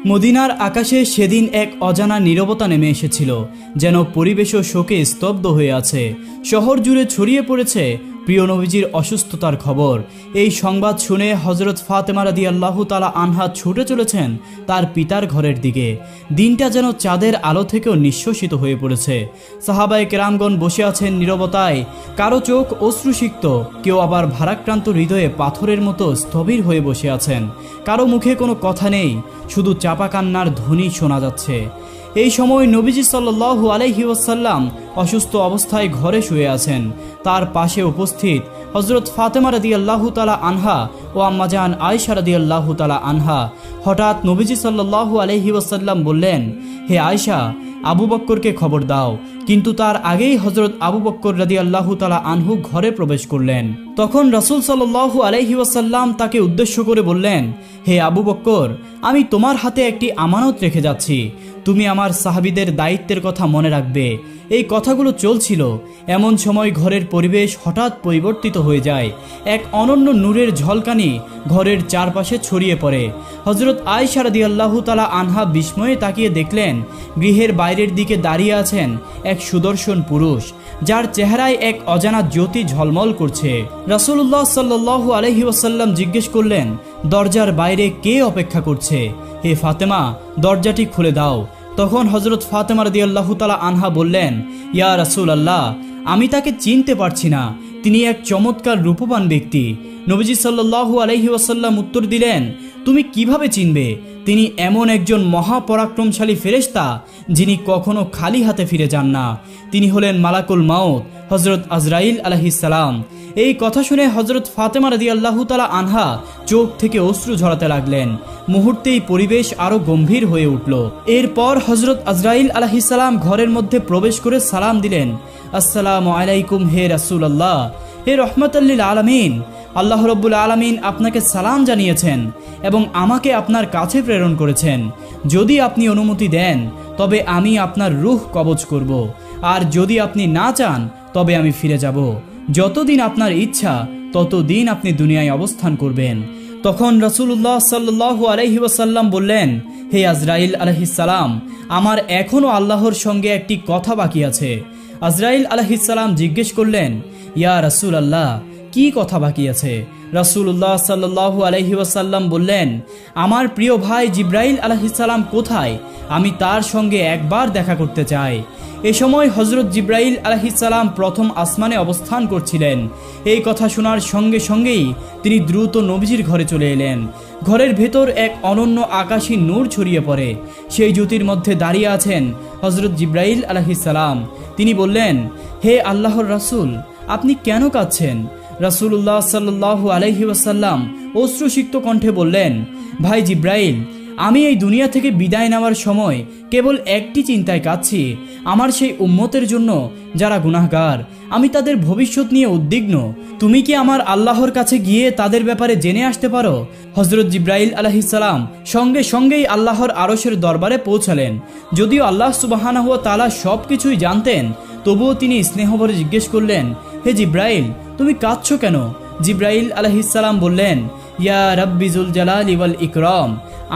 মদিনার আকাশে সেদিন এক অজানা নীরবতা নেমে এসেছিল, যেন পরিবেশও শোকে স্তব্ধ হয়ে আছে। শহর জুড়ে ছড়িয়ে পড়েছে প্রিয় নবীজির অসুস্থতার খবর। এই সংবাদ শুনে হযরত ফাতেমা রাদিয়াল্লাহু তাআলা আনহা ছুটে চলেছেন তার পিতার ঘরের দিকে। দিনটা যেন চাঁদের আলো থেকেও নিঃশ্বসিত হয়ে পড়েছে। সাহাবায়ে কেরামগণ বসে আছেন নীরবতায়, কারো চোখ অশ্রুসিক্ত, কেউ আবার ভারাক্রান্ত হৃদয়ে পাথরের মতো স্থবির হয়ে বসে আছেন। কারো মুখে কোনো কথা নেই, শুধু চাপা কান্নার ধ্বনি শোনা যাচ্ছে। এই সময় নবীজি সাল্লাল্লাহু আলাইহি ওয়াসাল্লাম অসুস্থ অবস্থায় ঘরে শুয়ে আছেন। তার পাশে উপস্থিত হযরত ফাতেমা রাদিয়াল্লাহু তাআলা আনহা ও আম্মাজান আয়েশা রাদিয়াল্লাহু তাআলা আনহা। হঠাৎ নবীজি সাল্লাল্লাহু আলাইহি ওয়াসাল্লাম বললেন, হে আয়েশা, আবু বক্করকে খবর দাও। কিন্তু তার আগেই হযরত আবু বক্কর রাদিয়াল্লাহু তাআলা আনহু ঘরে প্রবেশ করলেন। তখন রাসূল সাল্লাল্লাহু আলাইহি ওয়াসাল্লাম তাকে উদ্দেশ্য করে বললেন, হে আবু বক্কর, আমি তোমার হাতে একটি আমানত রেখে যাচ্ছি। তুমি আমার সাহাবীদের দায়িত্বের কথা মনে রাখবে। এই কথাগুলো চলছিল, এমন সময় ঘরের পরিবেশ হঠাৎ পরিবর্তিত হয়ে যায়। এক অনন্য নূরের ঝলকানি ঘরের চারপাশে ছড়িয়ে পড়ে। হযরত আয়েশা রাদিয়াল্লাহু তাআলা আনহা বিস্ময়ে তাকিয়ে দেখলেন, গৃহের বাইরের দিকে দাঁড়িয়ে আছেন এক সুদর্শন পুরুষ, যার চেহারায় এক অজানা জ্যোতি ঝলমল করছে। রাসূলুল্লাহ সাল্লাল্লাহু আলাইহি ওয়াসাল্লাম জিজ্ঞেস করলেন, দরজার বাইরে কে অপেক্ষা করছে? হে ফাতেমা, দরজাটি খুলে দাও। তখন হযরত ফাতেমা রাদিয়াল্লাহু তাআলা আনহা বললেন, ইয়া রাসূলুল্লাহ, আমি তাকে চিনতে পারছি না। তিনি এক চমৎকার রূপবান ব্যক্তি। নবীজি সাল্লাল্লাহু আলাইহি ওয়াসাল্লাম উত্তর দিলেন, তুমি কিভাবে চিনবে? তিনি এমন একজন মহাপরাক্রমশালী ফেরেশতা, যিনি কখনো খালি হাতে ফিরে যান না। তিনি হলেন মালাকুল মাউত, হযরত আজরাইল আলাইহিস সালাম। এই কথা শুনে হযরত ফাতেমা রাদিয়াল্লাহু তাআলা আনহা চোখ থেকে অশ্রু ঝরাতে লাগলেন। মুহূর্তেই পরিবেশ আরো গম্ভীর হয়ে উঠল। এরপর হযরত আজরাইল আলাইহিস সালাম ঘরের মধ্যে প্রবেশ করে সালাম দিলেন, আসসালামু আলাইকুম হে রাসূলুল্লাহ, হে রহমাতুল লিল আলামিন। আল্লাহ রাব্বুল আলামিন আপনাকে সালাম জানিয়েছেন এবং আমাকে আপনার কাছে প্রেরণ করেছেন। যদি আপনি অনুমতি দেন তবে আমি আপনার রূহ কবজ করব, আর যদি আপনি না চান তবে আমি ফিরে যাব। যতদিন আপনার ইচ্ছা ততদিন আপনি দুনিয়ায় অবস্থান করবেন। তখন রাসূলুল্লাহ সাল্লাল্লাহু আলাইহি ওয়াসাল্লাম বললেন, হে আজরাইল আলাইহিস সালাম, আমার এখনো আল্লাহর সঙ্গে একটি কথা বাকি আছে। আজরাইল আলাইহিস সালাম জিজ্ঞেস করলেন, ইয়া রাসূলুল্লাহ, কি কথা বাকি আছে? রাসূলুল্লাহ সাল্লাল্লাহু আলাইহি ওয়াসাল্লাম বললেন, আমার প্রিয় ভাই জিবরাইল আলাইহিস সালাম কোথায়? আমি তার সঙ্গে একবার দেখা করতে চাই। এ সময় হযরত জিবরাইল আলাইহিস সালাম প্রথম আসমানে অবস্থান করছিলেন। এই কথা শোনার সঙ্গে সঙ্গেই তিনি দ্রুত নবীজির ঘরে চলে এলেন। ঘরের ভেতর এক অনন্য আকাশী নূর ছড়িয়ে পড়ে। সেই জ্যোতির মধ্যে দাঁড়িয়ে আছেন হযরত জিবরাইল আলাইহিস সালাম। তিনি বললেন, হে আল্লাহর রাসূল, আপনি কেন কাঁদছেন? রাসূলুল্লাহ সাল্লাল্লাহু আলাইহি ওয়াসাল্লাম অশ্রুসিক্ত কণ্ঠে বললেন, ভাই জিবরাইল, আমি এই দুনিয়া থেকে বিদায় নেওয়ার সময় কেবল একটি চিন্তায় কাঁদছি, আমার সেই উম্মতের জন্য যারা গুনাহগার। আমি তাদের ভবিষ্যৎ নিয়ে উদ্বিগ্ন। তুমি কি আমার আল্লাহর কাছে গিয়ে তাদের ব্যাপারে জেনে আসতে পারো? হযরত জিবরাইল আলাইহিস সালাম সঙ্গে সঙ্গেই আল্লাহর আরশের দরবারে পৌঁছালেন। যদিও আল্লাহ সুবহানাহু ওয়া তাআলা সবকিছুই জানতেন, তবুও তিনি স্নেহভরে জিজ্ঞেস করলেন, হে জিবরাইল, তুমি কাঁদছো কেন? জিবরাইল আলাইহিস সালাম বললেন, ইয়া রাব্বি যুল জালালি ওয়াল ইকরাম,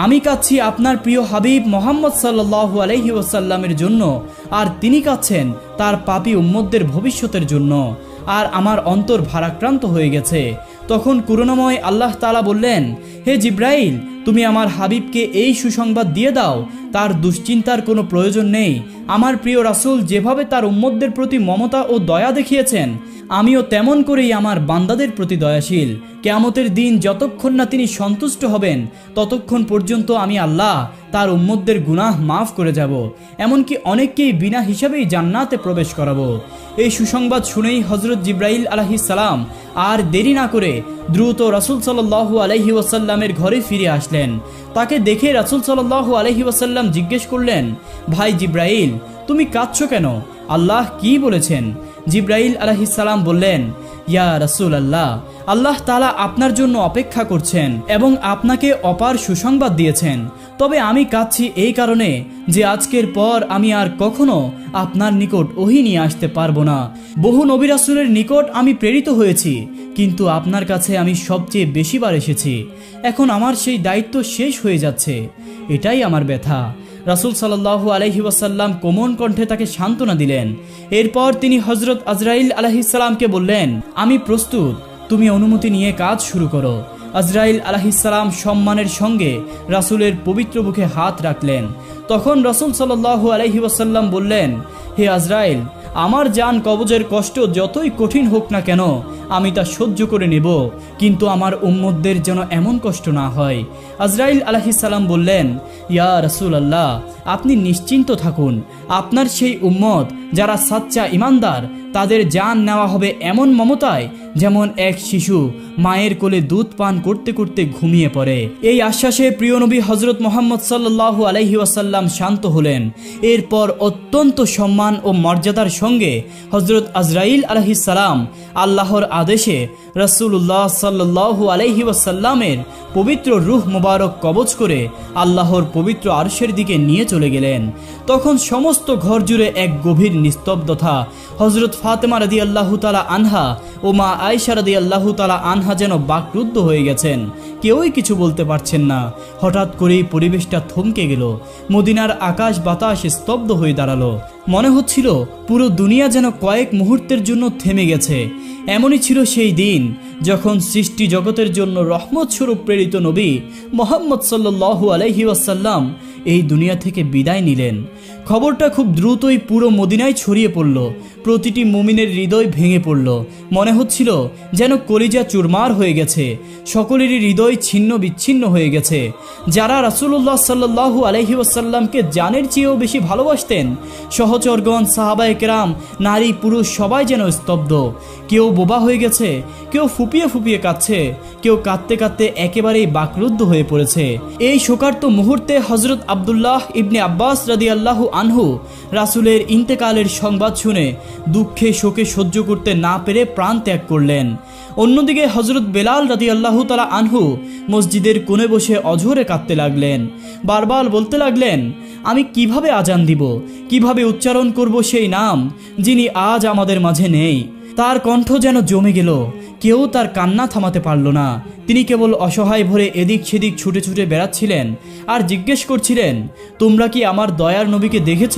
আমি কাঁদছি আপনার প্রিয় হাবিব মুহাম্মদ সাল্লাল্লাহু আলাইহি ওয়াসাল্লামের জন্য, আর তিনি কাঁদছেন তার পাপী উম্মতদের ভবিষ্যতের জন্য। আর আমার অন্তর ভারাক্রান্ত হয়ে গেছে। তখন করুণাময় আল্লাহ তাআলা বললেন, হে জিবরাইল, তুমি আমার হাবিবকে এই সুসংবাদ দিয়ে দাও, তার দুশ্চিন্তার কোনো প্রয়োজন নেই। আমার প্রিয় রাসূল যেভাবে তার উম্মতদের প্রতি মমতা ও দয়া দেখিয়েছেন, আমিও তেমন করেই আমার বান্দাদের প্রতি দয়াশীল। কিয়ামতের দিন যতক্ষণ না তিনি সন্তুষ্ট হবেন, ততক্ষণ পর্যন্ত আমি আল্লাহ তার উম্মতদের গুনাহ মাফ করে যাব, এমনকি অনেককেই বিনা হিসাবেই জান্নাতে প্রবেশ করাবো। এই সুসংবাদ শুনেই হযরত জিবরাইল আলাইহিস সালাম আর দেরি না করে দ্রুত রাসূল সাল্লাল্লাহু আলাইহি ওয়াসাল্লামের ঘরে ফিরে আসলেন। তাকে দেখে রাসূল সাল্লাল্লাহু আলাইহি ওয়াসাল্লাম জিজ্ঞেস করলেন, ভাই জিবরাইল, তুমি কাঁদছো কেন? আল্লাহ কি বলেছেন? জিব্রাইল আলাইহিস সালাম বললেন, ইয়া রাসূলুল্লাহ, আল্লাহ তাআলা আপনার জন্য অপেক্ষা করছেন এবং আপনাকে অপার সুসংবাদ দিয়েছেন। তবে আমি কাঁদছি এই কারণে যে আজকের পর আমি আর কখনো আপনার নিকট ওহী নিয়ে আসতে পারবো না। বহু নবী রাসূলের নিকট আমি প্রেরিত হয়েছি, কিন্তু আপনার কাছে আমি সবচেয়ে বেশিবার এসেছি। এখন আমার সেই দায়িত্ব শেষ হয়ে যাচ্ছে, এটাই আমার ব্যথা। রাসূল সাল্লাল্লাহু আলাইহি ওয়াসাল্লাম কোমল কণ্ঠে তাকে সান্ত্বনা দিলেন। এরপর তিনি হযরত আজরাইল আলাইহিস সালামকে বললেন, আমি প্রস্তুত, তুমি অনুমতি নিয়ে কাজ শুরু করো। আজরাইল আলাইহিস সালাম সম্মানের সঙ্গে রাসূলের পবিত্র বুকে হাত রাখলেন। তখন রাসূল সাল্লাল্লাহু আলাইহি ওয়াসাল্লাম বললেন, হে আজরাইল, আমার জান কবজের কষ্ট যতই কঠিন হোক না কেন আমি তা সহ্য করে নেব, কিন্তু আমার উম্মতদের যেন এমন কষ্ট না হয়। আজরাইল আলাইহিস সালাম বললেন, ইয়া রাসূলুল্লাহ, আপনি নিশ্চিন্ত থাকুন, আপনার সেই উম্মত যারা সাচ্চা ইমানদার তাদের জান নেওয়া হবে এমন মমতায় যেমন এক শিশু মায়ের কোলে দুধ পান করতে করতে ঘুমিয়ে পড়ে। এই আশ্বাসে প্রিয় নবী হযরত মুহাম্মদ সাল্লাল্লাহু আলাইহি ওয়াসাল্লাম শান্ত হলেন। এরপর অত্যন্ত সম্মান ও মর্যাদার সঙ্গে হযরত আজরাইল আলাইহিস সালাম আল্লাহর আদেশে রাসূলুল্লাহ সাল্লাল্লাহু আলাইহি ওয়াসাল্লামের পবিত্র রূহ মোবারক কবজ করে আল্লাহর পবিত্র আরশের দিকে নিয়ে চলে গেলেন। তখন সমস্ত ঘর জুড়ে এক গভীর নিস্তব্ধতা। হযরত ফাতেমা রাদিয়াল্লাহু তাআলা আনহা ও মা আয়েশা রাদিয়াল্লাহু তাআলা আনহা যেন বাকরুদ্ধ হয়ে গেছেন, কেউই কিছু বলতে পারছেন না। হঠাৎ করেই পরিবেশটা থমকে গেল। মদিনার আকাশ বাতাস স্তব্ধ হয়ে দাঁড়ালো। মনে হচ্ছিল পুরো দুনিয়া যেন কয়েক মুহূর্তের জন্য থেমে গেছে। এমনই ছিল সেই দিন যখন সৃষ্টি জগতের জন্য রহমত স্বরূপ প্রেরিত নবী মুহাম্মদ সাল্লাল্লাহু আলাইহি ওয়াসাল্লাম এই দুনিয়া থেকে বিদায় নিলেন। খবরটা খুব দ্রুতই পুরো মদিনায় ছড়িয়ে পড়ল। প্রতিটি মুমিনের হৃদয় ভেঙে পড়ল। মনে হচ্ছিল যেন কলিজা চুরমার হয়ে গেছে, সকলেরই হৃদয় ছিন্ন বিচ্ছিন্ন হয়ে গেছে। যারা রাসূলুল্লাহ সাল্লাল্লাহু আলাইহি ওয়াসাল্লামকে জানের চেয়েও বেশি ভালোবাসতেন, সহচরগণ, সাহাবায়ে কেরাম, নারী পুরুষ সবাই যেন স্তব্ধ। কেউ বোবা হয়ে গেছে, কেউ ফুপিয়ে ফুপিয়ে কাঁদছে, কেউ কাঁদতে কাঁদতে একেবারেই বাকরুদ্ধ হয়ে পড়েছে। এই শোকার্ত মুহূর্তে হযরত আব্দুল্লাহ ইবনে আব্বাস রাদিয়াল্লাহু আনহু রাসূলের ইন্তেকালের সংবাদ শুনে দুঃখে শোকে সহ্য করতে না পেরে প্রাণ ত্যাগ করলেন। অন্যদিকে হযরত বেলাল রাদিয়াল্লাহু তাআলা আনহু মসজিদের কোণে বসে অঝরে কাঁদতে লাগলেন। বারবার বলতে লাগলেন, আমি কিভাবে আজান দিব, কিভাবে উচ্চারণ করব সেই নাম যিনি আজ আমাদের মাঝে নেই। তার কণ্ঠ যেন জমে গেল, কেউ তার কান্না থামাতে পারল না। তিনি কেবল অসহায় ভরে এদিক সেদিক ছুটে ছুটে বেড়াচ্ছিলেন আর জিজ্ঞেস করছিলেন, তোমরা কি আমার দয়ার নবীকে দেখেছ?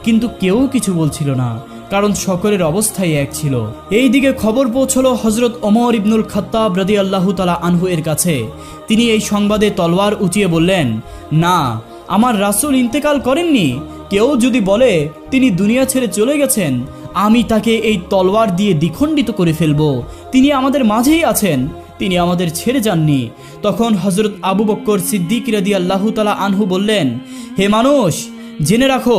কিন্তু কেউ কিছু বলছিল না, কারণ সকলের অবস্থাই এক ছিল। এই দিকে খবর পৌঁছলো হযরত ওমর ইবনুল খাত্তাব রাদিয়াল্লাহু তাআলা আনহু এর কাছে। তিনি এই সংবাদে তলোয়ার উঁচিয়ে বললেন, না, আমার রাসূল ইন্তেকাল করেননি। কেউ যদি বলে তিনি দুনিয়া ছেড়ে চলে গেছেন, আমি তাকে এই তলোয়ার দিয়ে দ্বিখণ্ডিত করে ফেলব। তিনি আমাদের মাঝেই আছেন, তিনি আমাদের ছেড়ে যাননি। তখন হযরত আবু বকর সিদ্দিক রাদিয়াল্লাহু তাআলা আনহু বললেন, হে মানুষ, জেনে রাখো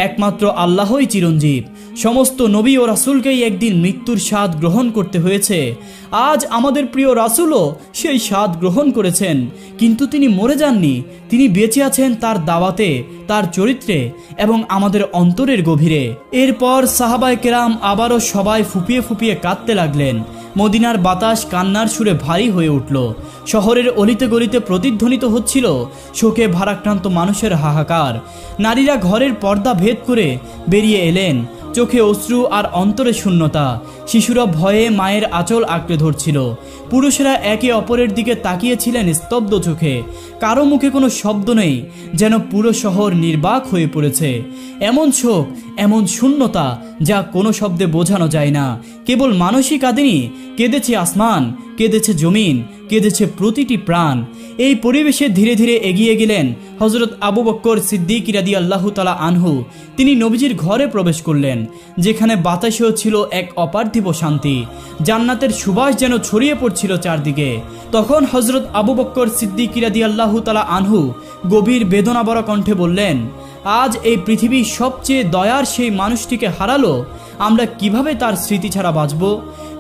একমাত্র আল্লাহই চিরঞ্জীব। সমস্ত নবী ও রাসূলকেই একদিন মৃত্যুর স্বাদ গ্রহণ করতে হয়েছে। আজ আমাদের প্রিয় রাসূলও সেই স্বাদ গ্রহণ করেছেন, কিন্তু তিনি মরে যাননি। তিনি বেঁচে আছেন তার দাওয়াতে, তার চরিত্রে এবং আমাদের অন্তরের গভীরে। এরপর সাহাবায়ে কেরাম আবারও সবাই ফুপিয়ে ফুপিয়ে কাঁদতে লাগলেন। মদিনার বাতাস কান্নার সুরে ভারী হয়ে উঠল। শহরের অলিতে গলিতে প্রতিধ্বনিত হচ্ছিল শোকে ভারাক্রান্ত মানুষের হাহাকার। নারীরা ঘরের পর্দা ভেদ করে বেরিয়ে এলেন, চোখে অশ্রু আর অন্তরে শূন্যতা। শিশুরা ভয়ে মায়ের আঁচল আঁকড়ে ধরছিল। পুরুষেরা একে অপরের দিকে তাকিয়েছিলেন স্তব্ধ চোখে। কারো মুখে কোনো শব্দ নেই, যেন পুরো শহর নির্বাক হয়ে পড়েছে। এমন শোক, এমন শূন্যতা যা কোনো শব্দে বোঝানো যায় না। কেবল মানুষই কাঁদেনি, কেঁদেছে আসমান, কেঁদেছে জমিন, কেঁদেছে প্রতিটি প্রাণ। এই পরিবেশে ধীরে ধীরে এগিয়ে গেলেন হযরত আবু বকর সিদ্দিক রাদিয়াল্লাহু তাআলা আনহু। তিনি নবীজির ঘরে প্রবেশ করলেন, যেখানে বাতাসেও ছিল এক অপার্থিব শান্তি। জান্নাতের সুবাস যেন ছড়িয়ে পড়ছিল চারদিকে। তখন হযরত আবু বকর সিদ্দিক রাদিয়াল্লাহু তাআলা আনহু গভীর বেদনাভরা কণ্ঠে বললেন, আজ এই পৃথিবীর সবচেয়ে দয়ার সেই মানুষটিকে হারালো, আমরা কিভাবে তার স্মৃতি ছাড়া বাঁচব?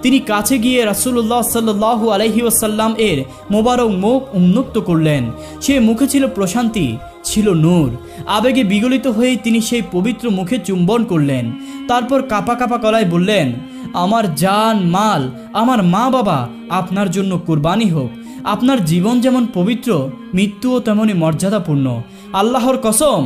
তিনি কাছে গিয়ে রাসূলুল্লাহ সাল্লাল্লাহু আলাইহি ওয়াসাল্লাম এর মোবারক মুখ উন্মুক্ত করলেন। সে মুখে ছিল প্রশান্তি, ছিল নূর। আবেগে বিগলিত হয়ে তিনি সেই পবিত্র মুখে চুম্বন করলেন। তারপর কাঁপা কাঁপা গলায় বললেন, আমার জান মাল, আমার মা বাবা আপনার জন্য কুরবানি হোক। আপনার জীবন যেমন পবিত্র, মৃত্যুও তেমনই মর্যাদাপূর্ণ। আল্লাহর কসম,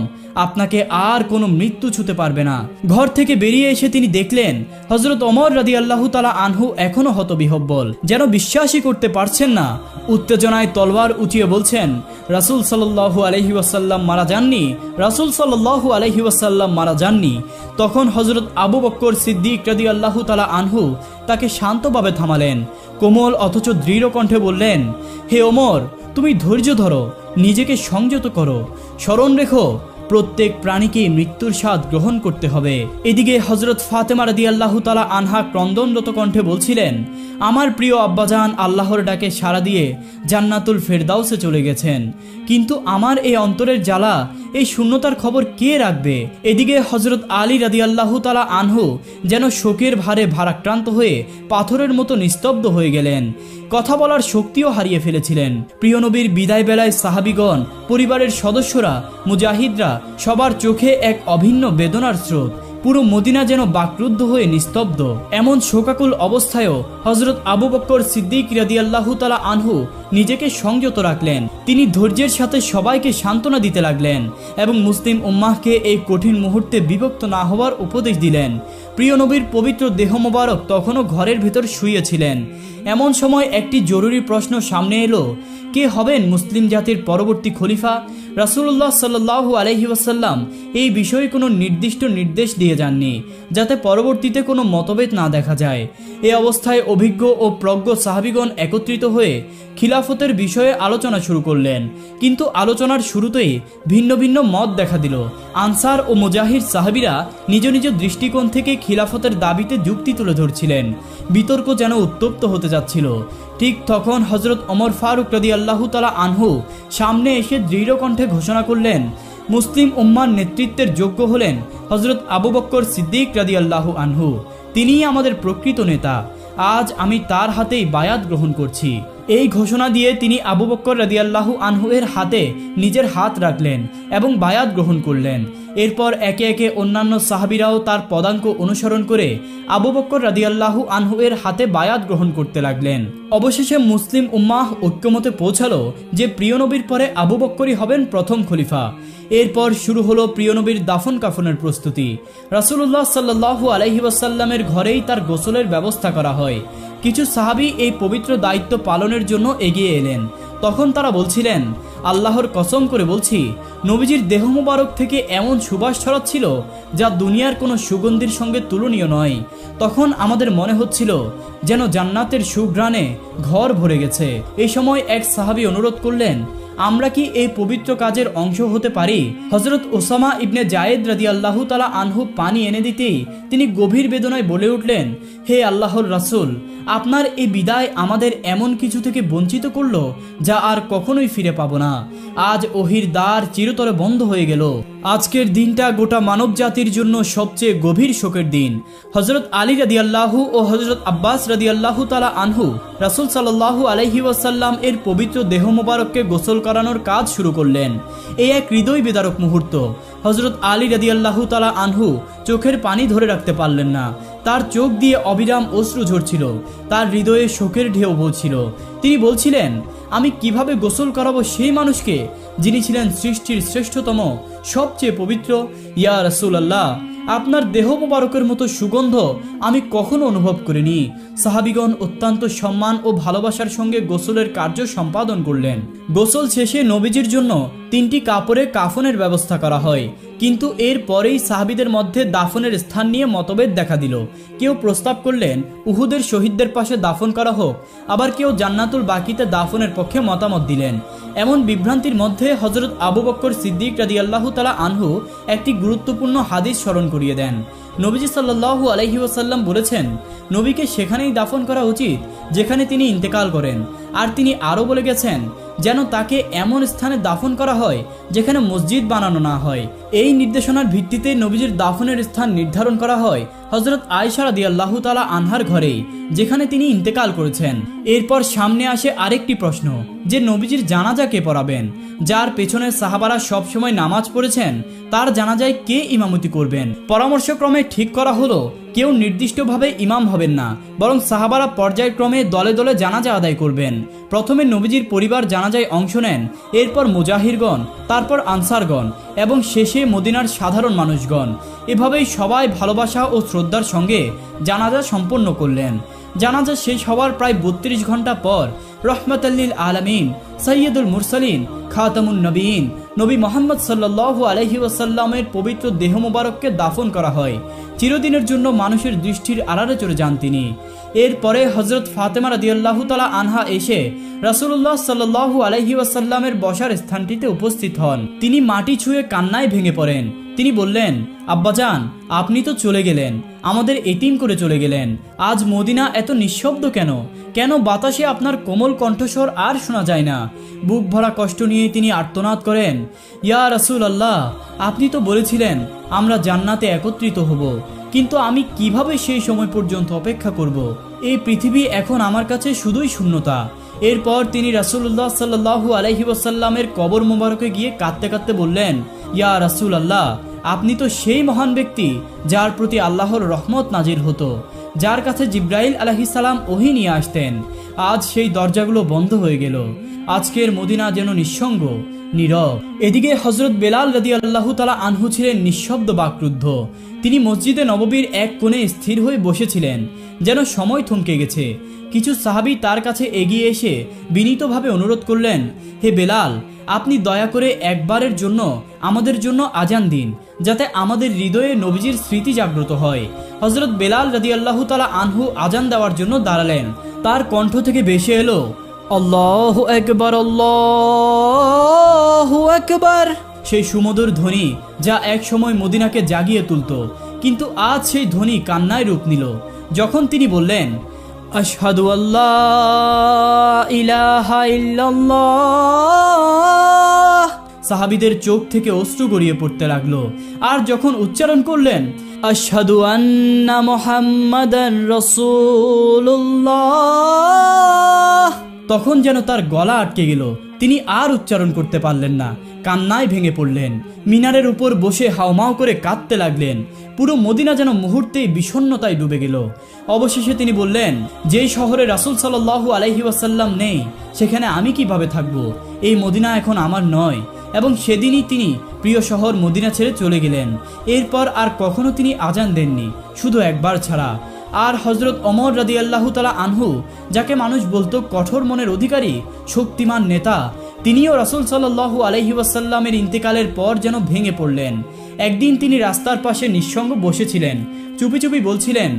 আপনাকে আর কোনো মৃত্যু ছুতে পারবে না। ঘর থেকে বেরিয়ে এসে তিনি দেখলেন হযরত ওমর রাদিয়াল্লাহু তাআলা আনহু এখনো হতবিহ্বল, যেন বিশ্বাসই করতে পারছেন না। উত্তেজনায় তলোয়ার উঠিয়ে বলছেন, রাসূল সাল্লাল্লাহু আলাইহি ওয়াসাল্লাম মারা যাননি, রাসূল সাল্লাল্লাহু আলাইহি ওয়াসাল্লাম মারা যাননি। তখন হযরত আবু বকর সিদ্দিক রাদিয়াল্লাহু তাআলা আনহু তাকে শান্তভাবে থামালেন। কোমল অথচ দৃঢ় কণ্ঠে বললেন, হে ওমর, তুমি ধৈর্য ধরো, নিজেকে সংযত করো, স্মরণ রেখো প্রত্যেক প্রাণীকে মৃত্যুর স্বাদ গ্রহণ করতে হবে। এদিকে হযরত ফাতেমা রাদিয়াল্লাহু তাআলা আনহা ক্রন্দনরত কণ্ঠে বলছিলেন, আমার প্রিয় আব্বাজান আল্লাহর ডাকে সাড়া দিয়ে জান্নাতুল ফেরদাউসে চলে গেছেন, কিন্তু আমার এই অন্তরের জ্বালা, এই শূন্যতার খবর কে রাখবে? এদিকে হযরত আলী রাদিয়াল্লাহু তাআলা আনহু যেন শোকের ভারে ভারাক্রান্ত হয়ে পাথরের মতো নিস্তব্ধ হয়ে গেলেন। কথা বলার শক্তিও হারিয়ে ফেলেছিলেন। প্রিয় নবীর বিদায় বেলায় সাহাবীগণ, পরিবারের সদস্যরা, মুজাহিদরা সবার চোখে এক অভিন্ন বেদনার স্রোত। পুরো মদিনা যেন বাকরুদ্ধ হয়ে নিস্তব্ধ। এমন শোকাকুল অবস্থায়ও হযরত আবু বকর সিদ্দিক রাদিয়াল্লাহু তাআলা আনহু নিজেকে সংযত রাখলেন। তিনি ধৈর্যের সাথে সবাইকে সান্ত্বনা দিতে লাগলেন এবং মুসলিম উম্মাহকে এই কঠিন মুহূর্তে বিভক্ত না হওয়ার উপদেশ দিলেন। প্রিয় নবীর পবিত্র দেহ মোবারক তখনও ঘরের ভেতর শুয়েছিলেন। এমন সময় একটি জরুরি প্রশ্ন সামনে এলো, কে হবেন মুসলিম জাতির পরবর্তী খলিফা? রাসূলুল্লাহ সাল্লাল্লাহু আলাইহি ওয়াসাল্লাম এই বিষয়ে কোনো নির্দিষ্ট নির্দেশ দিয়ে যাননি, যাতে পরবর্তীতে কোনো মতভেদ না দেখা যায়। এই অবস্থায় অভিজ্ঞ ও প্রজ্ঞ সাহাবীগণ একত্রিত হয়ে খিলাফতের বিষয়ে আলোচনা শুরু করলেন। কিন্তু আলোচনার শুরুতেই ভিন্ন ভিন্ন মত দেখা দিল। আনসার ও মুজাহিদ সাহাবীরা নিজ নিজ দৃষ্টিকোণ থেকে খিলাফতের দাবিতে যুক্তি তুলে ধরছিলেন। বিতর্ক যেন উত্তপ্ত হতে যাচ্ছিল। ঠিক তখন হযরত ওমর ফারুক রাদিয়াল্লাহু তাআলা আনহু সামনে এসে দৃঢ় কণ্ঠে ঘোষণা করলেন, মুসলিম উম্মার নেতৃত্বের যোগ্য হলেন হযরত আবু বকর সিদ্দিক রাদিয়াল্লাহু আনহু। তিনিই আমাদের প্রকৃত নেতা। আজ আমি তার হাতেই বায়াত গ্রহণ করছি। এই ঘোষণা দিয়ে তিনি আবু বকর রাদিয়াল্লাহু আনহু এর হাতে নিজের হাত রাখলেন এবং বায়াত গ্রহণ করলেন। এরপর একে একে অন্যান্য সাহাবীরাও তার পদাঙ্ক অনুসরণ করে আবু বকর রাদিয়াল্লাহু আনহু এর হাতে বায়াত গ্রহণ করতে লাগলেন। অবশেষে মুসলিম উম্মাহ ঐক্যমতে পৌঁছালো যে প্রিয় নবীর পরে আবু বকরই হবেন প্রথম খলিফা। এরপর শুরু হলো প্রিয় নবীর দাফন কাফনের প্রস্তুতি। রাসূলুল্লাহ সাল্লাল্লাহু আলাইহি ওয়াসাল্লামের ঘরেই তার গোসলের ব্যবস্থা করা হয়। কিছু সাহাবী এই পবিত্র দায়িত্ব পালনের জন্য এগিয়ে এলেন। তখন তারা বলছিলেন, আল্লাহর কসম করে বলছি, নবীজির দেহ মোবারক থেকে এমন সুবাস ছড়াচ্ছিল যা দুনিয়ার কোনো সুগন্ধির সঙ্গে তুলনীয় নয়। তখন আমাদের মনে হচ্ছিল যেন জান্নাতের সুঘ্রাণে ঘর ভরে গেছে। এই সময় এক সাহাবী অনুরোধ করলেন, আমরা কি এই পবিত্র কাজের অংশ হতে পারি? হযরত ওসামা ইবনে জায়েদ রাদিয়াল্লাহু তাআলা আনহু পানি এনে দিতেই তিনি গভীর বেদনায় বলে উঠলেন, হে আল্লাহর রাসূল, আপনার এই বিদায় আমাদের এমন কিছু থেকে বঞ্চিত করলো যা আর কখনোই ফিরে পাবো না। আজ ওহির দ্বার চিরতরে বন্ধ হয়ে গেল। আজকের দিনটা গোটা মানব জাতির জন্য সবচেয়ে গভীর শোকের দিন। হযরত আলী রাদিয়াল্লাহু ও হযরত আব্বাস রাদিয়াল্লাহু তাআলা আনহু রাসূল সাল্লাল্লাহু আলাইহি ওয়াসাল্লাম এর পবিত্র দেহ মোবারককে গোসল করানোর কাজ শুরু করলেন। এই এক হৃদয় বিদারক মুহূর্ত। হযরত আলী রাদিয়াল্লাহু তাআলা আনহু চোখের পানি ধরে রাখতে পারলেন না। তার চোখ দিয়ে অবিরাম অশ্রু ঝরছিল। তার হৃদয়ে শোকের ঢেউ বইছিল। তিনি বলছিলেন, আমি কিভাবে গোসল করাবো সেই মানুষকে যিনি ছিলেন সৃষ্টির শ্রেষ্ঠতম, সবচেয়ে পবিত্র? ইয়া রাসূলুল্লাহ, আপনার দেহ মোবারকের মতো সুগন্ধ আমি কখনো অনুভব করিনি। সাহাবীগণ অত্যন্ত সম্মান ও ভালোবাসার সঙ্গে গোসলের কার্য সম্পাদন করলেন। গোসল শেষে নবীজির জন্য 3টি কাপড়ে কাফনের ব্যবস্থা করা হয়। কিন্তু এর পরেই সাহাবীদের মধ্যে দাফনের স্থান নিয়ে মতভেদ দেখা দিল। কেউ প্রস্তাব করলেন উহুদের শহীদদের পাশে দাফন করা হোক, আবার কেউ জান্নাতুল বাকিতে দাফনের পক্ষে মতামত দিলেন। এমন বিভ্রান্তির মধ্যে হযরত আবু বকর সিদ্দিক রাদিয়াল্লাহু তাআলা আনহু একটি গুরুত্বপূর্ণ হাদিস স্মরণ করিয়ে দেন। নবীজি সাল্লাল্লাহু আলাইহি ওয়াসাল্লাম বলেছেন, নবীকে সেখানেই দাফন করা উচিত যেখানে তিনি ইন্তেকাল করেন। আর তিনি আরও বলে গেছেন যেন তাকে এমন স্থানে দাফন করা হয় যেখানে মসজিদ বানানো না হয়। এই নির্দেশনার ভিত্তিতে নবীজির দাফনের স্থান নির্ধারণ করা হয় হযরত আয়েশা রাদিয়াল্লাহু তাআলা আনহার ঘরেই, যেখানে তিনি ইন্তেকাল করেছেন। এরপর সামনে আসে আরেকটি প্রশ্ন যে নবীজির জানাজা কে পড়াবেন? যার পেছনে সাহাবারা সবসময় নামাজ পড়েছেন তার জানাজায় কে ইমামতি করবেন? পরামর্শক্রমে ঠিক করা হলো কেউ নির্দিষ্টভাবে ইমাম হবেন না, বরং সাহাবারা পর্যায়ক্রমে দলে দলে জানাজা আদায় করবেন। প্রথমে নবীজির পরিবার জানাজায় অংশ নেন, এরপর মুজাহিরগণ, তারপর আনসারগণ এবং শেষে মদিনার সাধারণ মানুষগণ। এভাবেই সবাই ভালোবাসা ও শ্রদ্ধার সঙ্গে জানাজা সম্পন্ন করলেন। জানাজা শেষ হওয়ার প্রায় ৩২ ঘন্টা পর রহমাতাল্লিল আলামিন, সৈয়দুল মুরসালিন, খাতামুন নবীন নবী মুহাম্মদ সাল্লাল্লাহু আলাইহি ওয়াসাল্লামের পবিত্র দেহ মোবারককে দাফন করা হয়। চিরদিনের জন্য মানুষের দৃষ্টির আড়ালে চলে যান তিনি। এরপরে হযরত ফাতেমা রাদিয়াল্লাহু তাআলা আনহা এসে রাসূলুল্লাহ সাল্লাল্লাহু আলাইহি ওয়াসাল্লামের বসার স্থানটিতে উপস্থিত হন। তিনি মাটি ছুঁয়ে কান্নায় ভেঙে পড়েন। তিনি বললেন, আব্বাজান, আপনি তো চলে গেলেন, আমাদের এতিম করে চলে গেলেন। আজ মদিনা এত নিঃশব্দ কেন? কেন বাতাসে আপনার কোমল কণ্ঠস্বর আর শোনা যায় না? বুক ভরা কষ্ট নিয়ে তিনি আর্তনাদ করেন, ইয়া রাসূলুল্লাহ, আপনি তো বলেছিলেন আমরা জান্নাতে একত্রিত হব, কিন্তু আমি কিভাবে সেই সময় পর্যন্ত অপেক্ষা করব? এই পৃথিবী এখন আমার কাছে শুধুই শূন্যতা। এরপর তিনি রাসূলুল্লাহ সাল্লাল্লাহু আলাইহি ওয়াসাল্লামের কবর মোবারকে গিয়ে কাঁদতে কাঁদতে বললেন, ইয়া রাসূলুল্লাহ, আপনি তো সেই মহান ব্যক্তি যার প্রতি আল্লাহর রহমত নাজির হতো, যার কাছে জিব্রাইল আলাইহিস সালাম ওহী নিয়ে আসতেন। আজ সেই দরজাগুলো বন্ধ হয়ে গেল। আজকের মদিনা যেন নিঃসঙ্গ, নীরব। এদিকে হযরত বেলাল রাদিয়াল্লাহু তাআলা আনহু ছিলেন নিঃশব্দ বাকরুদ্ধ। তিনি মসজিদে নববীর এক কোণে স্থির হয়ে বসেছিলেন, যেন সময় থমকে গেছে। কিছু সাহাবী তার কাছে এগিয়ে এসে বিনীতভাবে অনুরোধ করলেন, হে বেলাল, আপনি দয়া করে একবারের জন্য আমাদের জন্য আজান দিন, যাতে আমাদের হৃদয়ে নবীজির স্মৃতি জাগ্রত হয়। হযরত বেলাল রাদিয়াল্লাহু তাআলা আনহু আজান দেওয়ার জন্য দাঁড়ালেন। তার কণ্ঠ থেকে ভেসে এলো, আল্লাহু আকবার, আল্লাহু আকবার। সেই সুমধুর ধ্বনি যা এক সময় মদিনাকে জাগিয়ে তুলত, কিন্তু আজ সেই ধ্বনি কান্নায় রূপ নিল যখন তিনি বললেন, আশহাদু আল্লা ইলাহা ইল্লাল্লাহ। সাহাবীদের চোখ থেকে অশ্রু গড়িয়ে পড়তে লাগলো। আর যখন উচ্চারণ করলেন, আশহাদু আন্না মুহাম্মাদান রাসূলুল্লাহ, তখন যেন তার গলা আটকে গেল। তিনি আর উচ্চারণ করতে পারলেন না, কান্নায় ভেঙে পড়লেন। মিনারের উপর বসে হাউমাউ করে কাঁদতে লাগলেন। পুরো মদিনা যেন মুহূর্তেই বিষণ্ণতায় ডুবে গেল। অবশেষে তিনি বললেন, যেই শহরে রাসূল সাল্লাল্লাহু আলাইহি ওয়াসাল্লাম নেই, সেখানে আমি কিভাবে থাকব? এই মদিনা এখন আমার নয়। এবং সেদিনই তিনি প্রিয় শহর মদিনা ছেড়ে চলে গেলেন। এরপর আর কখনো তিনি আজান দেননি, শুধু একবার ছাড়া। আর হযরত ওমর রাদিয়াল্লাহু তাআলা আনহু, যাকে মানুষ বলতো কঠোর মনের অধিকারী, শক্তিমান নেতা, তিনিও রাসূল সাল্লাল্লাহু আলাইহি ওয়াসাল্লামের ইন্তেকালের পর যেন ভেঙে পড়লেন। একদিন তিনি রাস্তার পাশে নিঃসঙ্গ বসেছিলেন, চুপি চুপি বলছিলেন,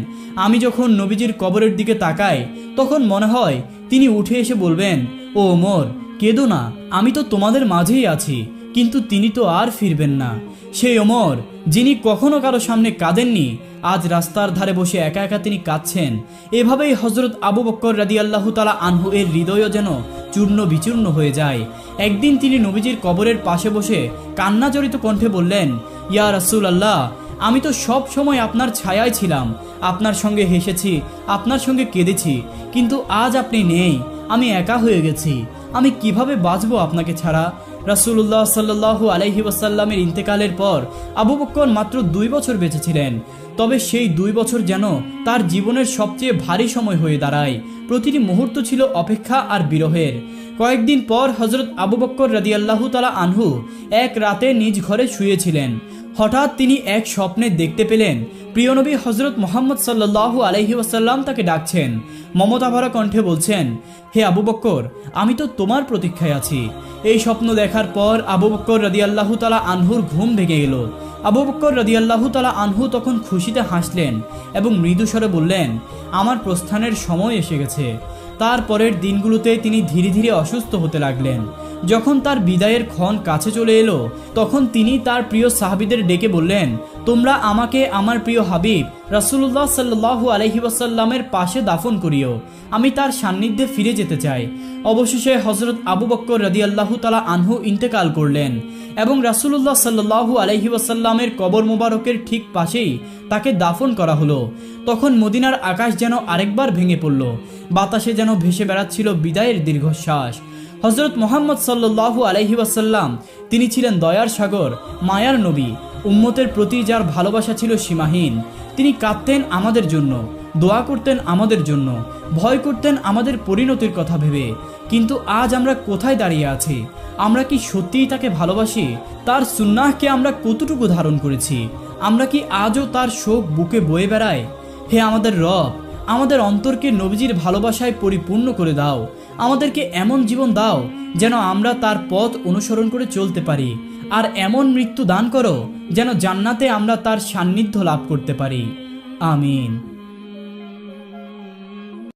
আমি যখন নবীজির কবরের দিকে তাকাই তখন মনে হয় তিনি উঠে এসে বলবেন, ও ওমর, কেঁদো না, আমি তো তোমাদের মাঝেই আছি। কিন্তু তিনি তো আর ফিরবেন না। সেই ওমর যিনি কখনো কারো সামনে কাঁদেননি, আজ রাস্তার ধারে বসে একা একা তিনি কাঁদছেন। এভাবেই হযরত আবু বকর রাদিয়াল্লাহু তাআলা আনহু এর হৃদয়ও যেন চূর্ণ বিচূর্ণ হয়ে যায়। একদিন তিনি নবীজির কবরের পাশে বসে কান্নাজড়িত কণ্ঠে বললেন, ইয়া রাসূলুল্লাহ, আমি তো সব সময় আপনার ছায়ায় ছিলাম, আপনার সঙ্গে হেসেছি, আপনার সঙ্গে কেঁদেছি, কিন্তু আজ আপনি নেই, আমি একা হয়ে গেছি। আমি কিভাবে বাঁচবো আপনাকে ছাড়া? রাসূলুল্লাহ সাল্লাল্লাহু আলাইহি ওয়াসাল্লামের ইন্তেকালের পর আবু বকর মাত্র 2 বছর বেঁচে ছিলেন। তবে সেই 2 বছর যেন তার জীবনের সবচেয়ে ভারী সময় হয়ে দাঁড়ায়। প্রতিটি মুহূর্ত ছিল অপেক্ষা আর বিরহের। কয়েকদিন পর হযরত আবু বকর রাদিয়াল্লাহু তাআলা আনহু এক রাতে নিজ ঘরে শুয়েছিলেন। হঠাৎ তিনি এক স্বপ্নে দেখতে পেলেন প্রিয় নবী হযরত মুহাম্মদ সাল্লাল্লাহু আলাইহি ওয়াসাল্লাম তাকে ডাকছেন। মমতা ভরা কণ্ঠে বলছেন, হে আবু বকর, আমি তো তোমার প্রতীক্ষায় আছি। এই স্বপ্ন দেখার পর আবু বকর রাদিয়াল্লাহু তাআলা আনহুর ঘুম ভেঙে গেল। আবু বকর রাদিয়াল্লাহু তাআলা আনহু তখন খুশিতে হাসলেন এবং মৃদু স্বরে বললেন, আমার প্রস্থানের সময় এসে গেছে। তার পরের দিনগুলোতে তিনি ধীরে ধীরে অসুস্থ হতে লাগলেন। যখন তার বিদায়ের ক্ষণ কাছে চলে এলো, তখন তিনি তার প্রিয় সাহাবীদের ডেকে বললেন, তোমরা আমাকে আমার প্রিয় হাবিব রাসূলুল্লাহ সাল্লাল্লাহু আলাইহি ওয়াসাল্লামের পাশে দাফন করিও, আমি তার সান্নিধ্যে ফিরে যেতে চাই। অবশেষে হযরত আবু বকর রাদিয়াল্লাহু তাআলা আনহু ইন্তেকাল করলেন। এবং রাসূলুল্লাহ সাল্লাল্লাহু আলাইহি ওয়াসাল্লামের কবর মোবারকের ঠিক পাশেই তাকে দাফন করা হলো। তখন মদিনার আকাশ যেন আরেকবার ভেঙে পড়ল, বাতাসে যেন ভেসে বেড়াচ্ছিল বিদায়ের দীর্ঘশ্বাস। হযরত মুহাম্মদ সাল্লাল্লাহু আলাইহি ওয়াসাল্লাম তিনি ছিলেন দয়ার সাগর, মায়ার নবী। উম্মতের প্রতি যার ভালোবাসা ছিল সীমাহীন। তিনি কাঁদতেন আমাদের জন্য, দোয়া করতেন আমাদের জন্য, ভয় করতেন আমাদের পরিণতির কথা ভেবে। কিন্তু আজ আমরা কোথায় দাঁড়িয়ে আছি? আমরা কি সত্যিই তাকে ভালোবাসি? তার সুন্নাহকে আমরা কতটুকু ধারণ করেছি? আমরা কি আজও তার শোক বুকে বয়ে বেড়াই? হে আমাদের রব, আমাদের অন্তরকে নবীজির ভালোবাসায় পরিপূর্ণ করে দাও। আমাদেরকে এমন জীবন দাও যেন আমরা তার পথ অনুসরণ করে চলতে পারি, আর এমন মৃত্যু দান করো যেন জান্নাতে আমরা তার সান্নিধ্য লাভ করতে পারি। আমিন।